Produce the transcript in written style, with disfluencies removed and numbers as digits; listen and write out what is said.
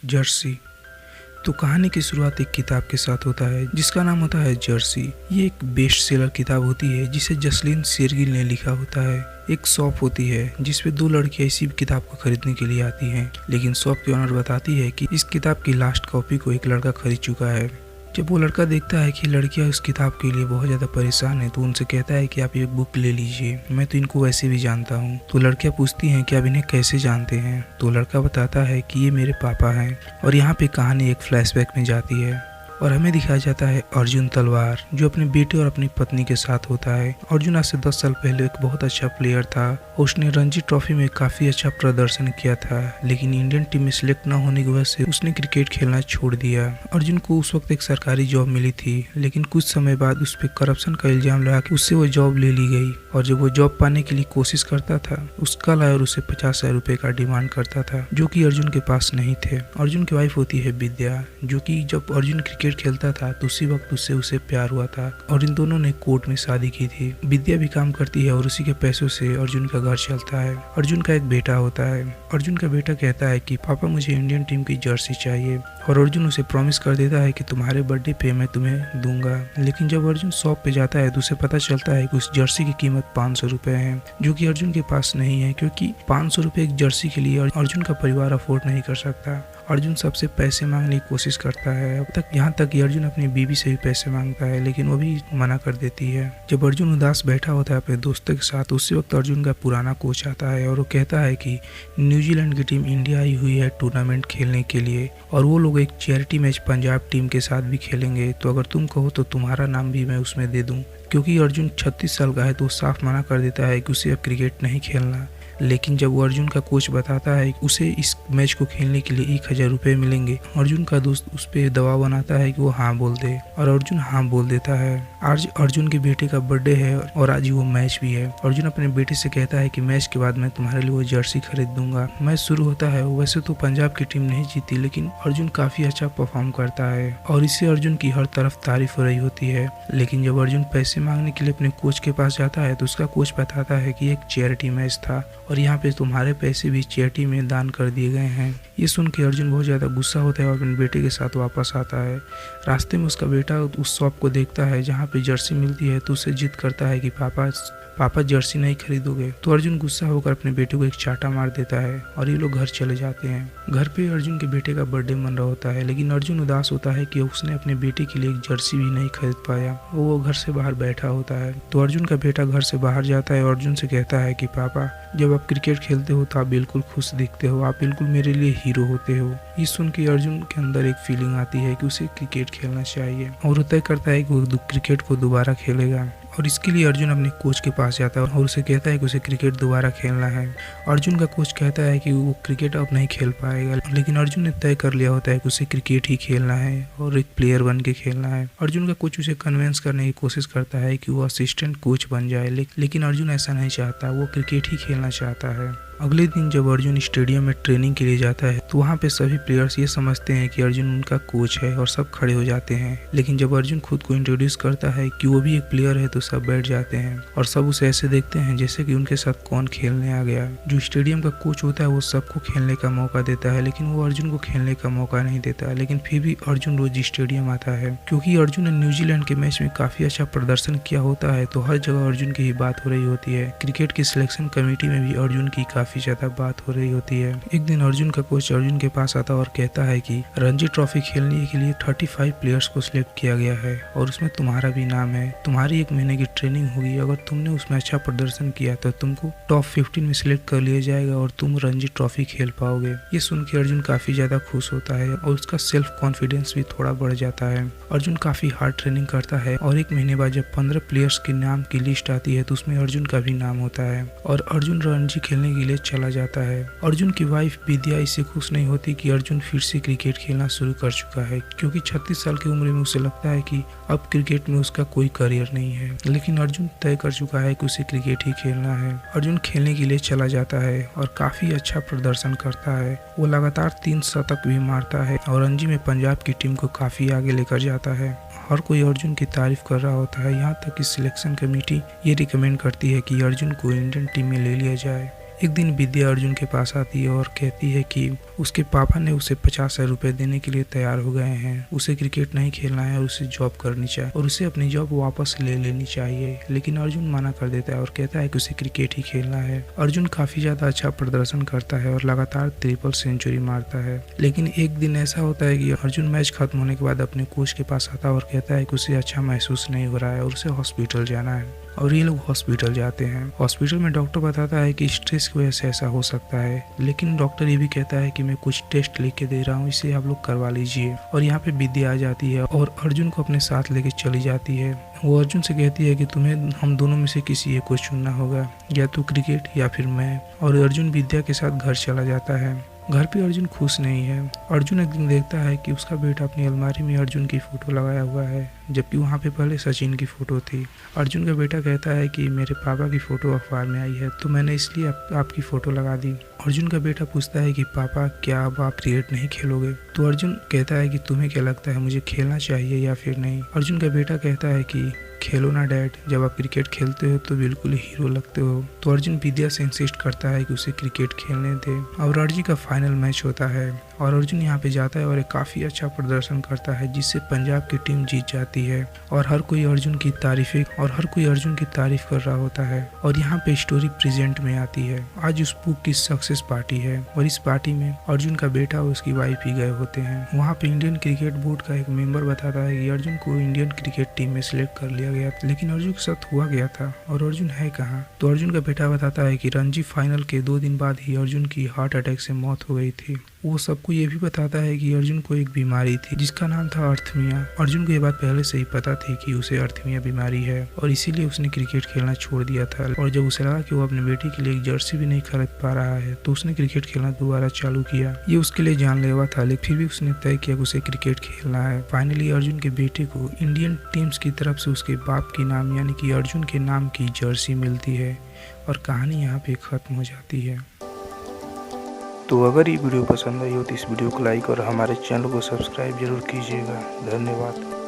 Jersey. तो कहानी की शुरुआत एक किताब के साथ होता है जिसका नाम होता है जर्सी। ये एक बेस्ट सेलर किताब होती है जिसे जसलीन शेरगिल ने लिखा होता है। एक शॉप होती है जिसपे दो लड़कियां इसी किताब को खरीदने के लिए आती हैं, लेकिन शॉप की ओनर बताती है कि इस किताब की लास्ट कॉपी को एक लड़का खरीद चुका है। जब वो लड़का देखता है कि लड़कियां उस किताब के लिए बहुत ज़्यादा परेशान है तो उनसे कहता है कि आप ये बुक ले लीजिए, मैं तो इनको वैसे भी जानता हूँ। तो लड़कियां पूछती हैं कि आप इन्हें कैसे जानते हैं। तो लड़का बताता है कि ये मेरे पापा हैं। और यहाँ पे कहानी एक फ्लैशबैक में जाती है और हमें दिखाया जाता है अर्जुन तलवार जो अपने बेटे और अपनी पत्नी के साथ होता है। अर्जुन आज से 10 साल पहले एक बहुत अच्छा प्लेयर था और उसने रणजी ट्रॉफी में काफ़ी अच्छा प्रदर्शन किया था, लेकिन इंडियन टीम में सिलेक्ट न होने की वजह से उसने क्रिकेट खेलना छोड़ दिया। अर्जुन को उस वक्त एक सरकारी जॉब मिली थी, लेकिन कुछ समय बाद उस पर करप्शन का इल्जाम लगा कि उससे वो जॉब ले ली गई। और जब वो जॉब पाने के लिए कोशिश करता था, उसका लायर उसे 50,000 रुपये का डिमांड करता था जो कि अर्जुन के पास नहीं थे। अर्जुन की वाइफ होती है विद्या, जो कि जब अर्जुन क्रिकेट खेलता था तो उसी वक्त उससे उसे प्यार हुआ था और इन दोनों ने कोर्ट में शादी की थी। विद्या भी काम करती है और उसी के पैसों से अर्जुन का घर चलता है। अर्जुन का एक बेटा होता है। अर्जुन का बेटा कहता है कि पापा मुझे इंडियन टीम की जर्सी चाहिए और अर्जुन उसे प्रॉमिस कर देता है कि तुम्हारे बर्थडे पे मैं तुम्हें दूंगा। लेकिन जब अर्जुन शॉप पे जाता है तो उसे पता चलता है कि उस जर्सी की कीमत 500 रुपए है, जो कि अर्जुन के पास नहीं है, क्योंकि 500 रुपए एक जर्सी के लिए अर्जुन का परिवार अफोर्ड नहीं कर सकता। अर्जुन सबसे पैसे मांगने की कोशिश करता है, अब तक यहाँ तक कि अर्जुन अपनी बीवी से भी पैसे मांगता है, लेकिन वो भी मना कर देती है। जब अर्जुन उदास बैठा होता है अपने दोस्तों के साथ, उसी वक्त अर्जुन का पुराना कोच आता है और वो कहता है कि न्यूजीलैंड की टीम इंडिया आई हुई है टूर्नामेंट खेलने के लिए और वो लोग एक चैरिटी मैच पंजाब टीम के साथ भी खेलेंगे, तो अगर तुम कहो तो तुम्हारा नाम भी मैं उसमें दे दूँ। क्योंकि अर्जुन 36 साल का है तो साफ मना कर देता है कि उसे अब क्रिकेट नहीं खेलना। लेकिन जब वो अर्जुन का कोच बताता है कि उसे इस मैच को खेलने के लिए 1000 रुपये मिलेंगे, अर्जुन का दोस्त उस पर दबाव बनाता है कि वो हाँ बोल दे और अर्जुन हाँ बोल देता है। आज अर्जुन के बेटे का बर्थडे है और आज ही वो मैच भी है। अर्जुन अपने बेटे से कहता है कि मैच के बाद मैं तुम्हारे लिए वो जर्सी खरीद दूंगा। मैच शुरू होता है। वैसे तो पंजाब की टीम नहीं जीती, लेकिन अर्जुन काफी अच्छा परफॉर्म करता है और इससे अर्जुन की हर तरफ तारीफ हो रही होती है। लेकिन जब अर्जुन पैसे मांगने के लिए अपने कोच के पास जाता है तो उसका कोच बताता है कि एक चैरिटी मैच था और यहाँ पे तुम्हारे पैसे भी चैरिटी में दान कर दिए गए हैं। ये सुन के अर्जुन बहुत ज़्यादा गुस्सा होता है और अपने बेटे के साथ वापस आता है। रास्ते में उसका बेटा उस शॉप को देखता है जहाँ पे जर्सी मिलती है, तो उसे जिद करता है कि पापा जर्सी नहीं खरीदोगे। तो अर्जुन गुस्सा होकर अपने बेटे को एक चाटा मार देता है और ये लोग घर चले जाते हैं। घर पे अर्जुन के बेटे का बर्थडे मन रहा होता है, लेकिन अर्जुन उदास होता है कि उसने अपने बेटे के लिए एक जर्सी भी नहीं खरीद पाया। वो घर से बाहर बैठा होता है। तो अर्जुन का बेटा घर से बाहर जाता है और अर्जुन से कहता है कि पापा जब आप क्रिकेट खेलते हो तो आप बिल्कुल खुश दिखते हो, आप बिल्कुल मेरे लिए हीरो होते हो। ये सुन के अर्जुन के अंदर एक फीलिंग आती है कि उसे क्रिकेट खेलना चाहिए और वो तय करता है कि वो क्रिकेट को दोबारा खेलेगा। और इसके लिए अर्जुन अपने कोच के पास जाता है और उसे कहता है कि उसे क्रिकेट दोबारा खेलना है। अर्जुन का कोच कहता है कि वो क्रिकेट अब नहीं खेल पाएगा, लेकिन अर्जुन ने तय कर लिया होता है कि उसे क्रिकेट ही खेलना है और एक प्लेयर बन के खेलना है। अर्जुन का कोच उसे कन्विंस करने की कोशिश करता है कि वो असिस्टेंट कोच बन जाए, लेकिन अर्जुन ऐसा नहीं चाहता, वो क्रिकेट ही खेलना चाहता है। अगले दिन जब अर्जुन स्टेडियम में ट्रेनिंग के लिए जाता है तो वहाँ पे सभी प्लेयर्स ये समझते हैं कि अर्जुन उनका कोच है और सब खड़े हो जाते हैं। लेकिन जब अर्जुन खुद को इंट्रोड्यूस करता है कि वो भी एक प्लेयर है तो सब बैठ जाते हैं और सब उसे ऐसे देखते हैं जैसे कि उनके साथ कौन खेलने आ गया। जो स्टेडियम का कोच होता है वो सबको खेलने का मौका देता है, लेकिन वो अर्जुन को खेलने का मौका नहीं देता। लेकिन फिर भी अर्जुन रोज स्टेडियम आता है क्योंकि अर्जुन ने न्यूजीलैंड के मैच में काफी अच्छा प्रदर्शन किया होता है, तो हर जगह अर्जुन की ही बात हो रही होती है। क्रिकेट की सिलेक्शन कमेटी में भी अर्जुन की काफी ज्यादा बात हो रही होती है। एक दिन अर्जुन का कोच अर्जुन के पास आता और कहता है कि रणजी ट्रॉफी खेलने के लिए 35 प्लेयर्स को सिलेक्ट किया गया है और उसमें तुम्हारा भी नाम है। तुम्हारी 1 महीने की ट्रेनिंग होगी, अगर तुमने उसमें अच्छा प्रदर्शन किया तो तुमको टॉप 15 में सिलेक्ट कर लिया जाएगा और तुम रणजी ट्रॉफी खेल पाओगे। ये सुन के अर्जुन काफी ज्यादा खुश होता है और उसका सेल्फ कॉन्फिडेंस भी थोड़ा बढ़ जाता है। अर्जुन काफी हार्ड ट्रेनिंग करता है और 1 महीने बाद जब 15 प्लेयर्स के नाम की लिस्ट आती है तो उसमें अर्जुन का भी नाम होता है और अर्जुन रणजी खेलने के लिए चला जाता है। अर्जुन की वाइफ विद्या इससे खुश नहीं होती कि अर्जुन फिर से क्रिकेट खेलना शुरू कर चुका है, क्योंकि 36 साल की उम्र में उसे लगता है कि अब क्रिकेट में उसका कोई करियर नहीं है। लेकिन अर्जुन तय कर चुका है कि उसे क्रिकेट ही खेलना है। अर्जुन खेलने के लिए चला जाता है और काफी अच्छा प्रदर्शन करता है। वो लगातार 3 शतक भी मारता है और रणजी में पंजाब की टीम को काफी आगे लेकर जाता है। हर कोई अर्जुन की तारीफ कर रहा होता है, यहाँ तक कि सिलेक्शन कमेटी ये रिकमेंड करती है कि अर्जुन को इंडियन टीम में ले लिया जाए। एक दिन विद्या अर्जुन के पास आती है और कहती है कि उसके पापा ने उसे 50,000 रुपये देने के लिए तैयार हो गए हैं। उसे क्रिकेट नहीं खेलना है और उसे जॉब करनी चाहिए और उसे अपनी जॉब वापस ले लेनी चाहिए। लेकिन अर्जुन मना कर देता है और कहता है कि उसे क्रिकेट ही खेलना है। अर्जुन काफ़ी ज़्यादा अच्छा प्रदर्शन करता है और लगातार ट्रिपल सेंचुरी मारता है। लेकिन एक दिन ऐसा होता है कि अर्जुन मैच खत्म होने के बाद अपने कोच के पास आता है और कहता है कि उसे अच्छा महसूस नहीं हो रहा है और उसे हॉस्पिटल जाना है। और ये लोग हॉस्पिटल जाते हैं। हॉस्पिटल में डॉक्टर बताता है कि स्ट्रेस की वजह से ऐसा हो सकता है, लेकिन डॉक्टर ये भी कहता है कि मैं कुछ टेस्ट लिख के दे रहा हूँ, इसे आप लोग करवा लीजिए। और यहाँ पे विद्या आ जाती है और अर्जुन को अपने साथ लेके चली जाती है। वो अर्जुन से कहती है कि तुम्हें हम दोनों में से किसी एक को चुनना होगा, या तो क्रिकेट या फिर मैं। और अर्जुन विद्या के साथ घर चला जाता है। घर पे अर्जुन खुश नहीं है। अर्जुन एक दिन देखता है कि उसका बेटा अपनी अलमारी में अर्जुन की फ़ोटो लगाया हुआ है, जबकि वहाँ पे पहले सचिन की फ़ोटो थी। अर्जुन का बेटा कहता है कि मेरे पापा की फ़ोटो अखबार में आई है तो मैंने इसलिए आपकी फ़ोटो लगा दी। अर्जुन का बेटा पूछता है कि पापा क्या अब आप क्रिकेट नहीं खेलोगे? तो अर्जुन कहता है कि तुम्हें क्या लगता है, मुझे खेलना चाहिए या फिर नहीं? अर्जुन का बेटा कहता है कि खेलो ना डैड, जब आप क्रिकेट खेलते हो तो बिल्कुल हीरो लगते हो। तो अर्जुन विद्या से इंसिस्ट करता है कि उसे क्रिकेट खेलने दे और रणजी का फाइनल मैच होता है और अर्जुन यहाँ पे जाता है और एक काफ़ी अच्छा प्रदर्शन करता है, जिससे पंजाब की टीम जीत जाती है और हर कोई अर्जुन की तारीफ कर रहा होता है। और यहाँ पे स्टोरी प्रेजेंट में आती है। आज उस बुक की सक्सेस पार्टी है और इस पार्टी में अर्जुन का बेटा और उसकी वाइफ भी गए होते हैं। वहाँ पे इंडियन क्रिकेट बोर्ड का एक मेंबर बताता है कि अर्जुन को इंडियन क्रिकेट टीम में सिलेक्ट कर लिया गया, लेकिन अर्जुन के साथ हुआ गया था और अर्जुन है कहाँ? तो अर्जुन का बेटा बताता है कि रणजी फाइनल के 2 दिन बाद ही अर्जुन की हार्ट अटैक से मौत हो गई थी। वो सबको ये भी बताता है कि अर्जुन को एक बीमारी थी जिसका नाम था अर्थमिया। अर्जुन को ये बात पहले से ही पता थी कि उसे अर्थमिया बीमारी है और इसीलिए उसने क्रिकेट खेलना छोड़ दिया था। और जब उसे लगा कि वो अपने बेटे के लिए एक जर्सी भी नहीं खरीद पा रहा है तो उसने क्रिकेट खेलना दोबारा चालू किया। ये उसके लिए जानलेवा था, लेकिन फिर भी उसने तय किया कि उसे क्रिकेट खेलना है। फाइनली अर्जुन के बेटे को इंडियन टीम्स की तरफ से उसके बाप के नाम यानी कि अर्जुन के नाम की जर्सी मिलती है और कहानी यहाँ पे खत्म हो जाती है। तो अगर ये वीडियो पसंद आई हो तो इस वीडियो को लाइक और हमारे चैनल को सब्सक्राइब जरूर कीजिएगा। धन्यवाद।